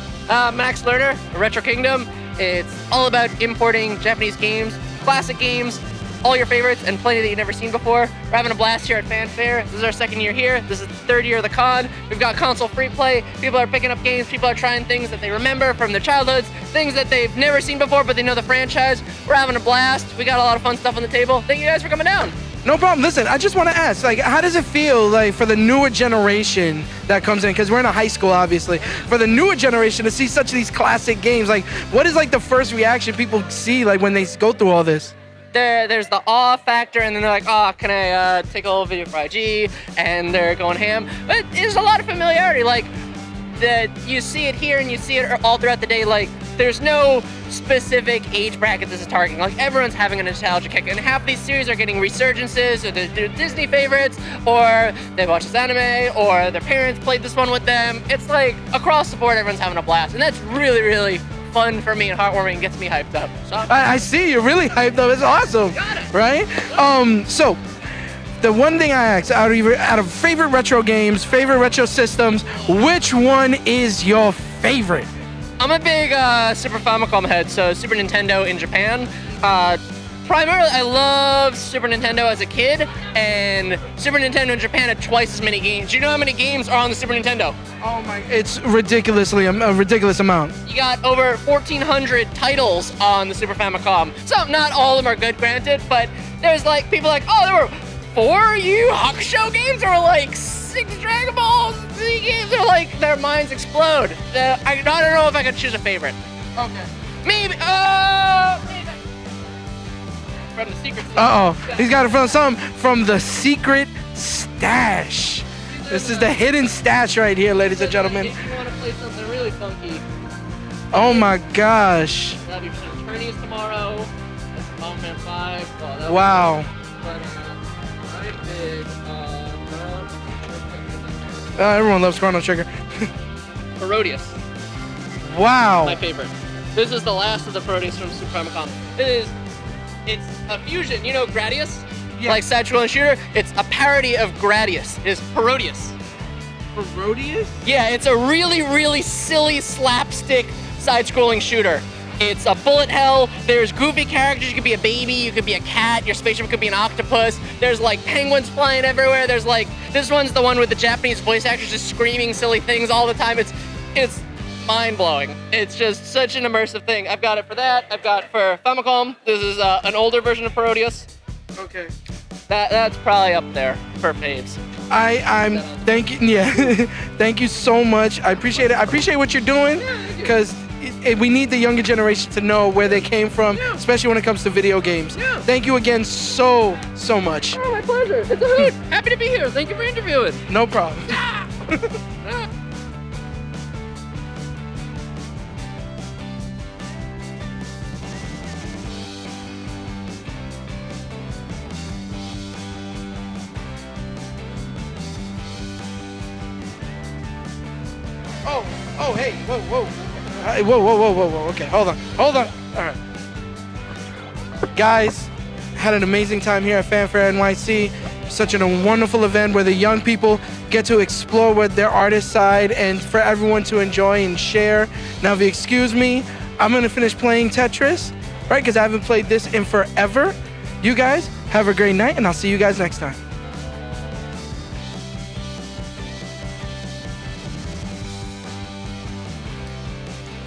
Max Lerner, Retro Kingdom. It's all about importing Japanese games, classic games, all your favorites, and plenty that you've never seen before. We're having a blast here at FanFaire. This is our second year here. This is the third year of the con. We've got console free play. People are picking up games. People are trying things that they remember from their childhoods, things that they've never seen before, but they know the franchise. We're having a blast. We got a lot of fun stuff on the table. Thank you guys for coming down. No problem. Listen, I just want to ask, like, how does it feel, like, for the newer generation that comes in? Because we're in a high school, obviously. For the newer generation to see such of these classic games, like, what is, like, the first reaction people see, like, when they go through all this? There's the awe factor, and then they're like, oh, can I take a little video for IG? And they're going ham. But there's a lot of familiarity. Like, you see it here and you see it all throughout the day. Like, there's no specific age bracket this is targeting. Like, everyone's having a nostalgia kick, and half these series are getting resurgences, or they're Disney favorites, or they watch this anime, or their parents played this one with them. It's like across the board, everyone's having a blast, and that's really, really fun for me and heartwarming and gets me hyped up. So I see you're really hyped up. It's awesome, right? So the one thing I asked, out of favorite retro games, favorite retro systems, which one is your favorite? I'm a big Super Famicom head, so Super Nintendo in Japan. Primarily, I love Super Nintendo as a kid, and Super Nintendo in Japan had twice as many games. Do you know how many games are on the Super Nintendo? Oh my! It's ridiculously a ridiculous amount. You got over 1,400 titles on the Super Famicom. So not all of them are good, granted, but there's like people like, oh, there were 4 Yu Hakusho games, or like 6 Dragon Ball Z games, or like their minds explode. I don't know if I could choose a favorite. Okay. Maybe. From the secret. He's got it from from the secret stash. This is the hidden stash right here, ladies and gentlemen. If you want to play something really funky. Oh my gosh. That'll be some Herodias tomorrow. That's Bomb Man 5. Oh, Wow. Everyone loves Chrono Trigger. Herodias. Wow. My favorite. This is the last of the Herodias from Super Famicom. It's a fusion. You know Gradius? Like side-scrolling shooter? It's a parody of Gradius. It's Herodias. Herodias? Yeah, it's a really, really silly slapstick side-scrolling shooter. It's a bullet hell. There's goofy characters. You could be a baby. You could be a cat. Your spaceship could be an octopus. There's like penguins flying everywhere. There's like this one's the one with the Japanese voice actors just screaming silly things all the time. It's mind-blowing. It's just such an immersive thing. I've got it for that. I've got it for Famicom. This is an older version of Herodias. Okay. That's probably up there for faves. Thank you. Yeah, thank you so much. I appreciate it. I appreciate what you're doing because we need the younger generation to know where they came from, especially when it comes to video games. Thank you again so much. Oh, my pleasure. It's a hoot. Happy to be here. Thank you for interviewing. No problem. Oh, hey, whoa. Whoa. Okay, hold on. All right. Guys, had an amazing time here at FanFaire NYC. Such a wonderful event where the young people get to explore with their artist side and for everyone to enjoy and share. Now, if you excuse me, I'm gonna finish playing Tetris, right? Because I haven't played this in forever. You guys have a great night and I'll see you guys next time.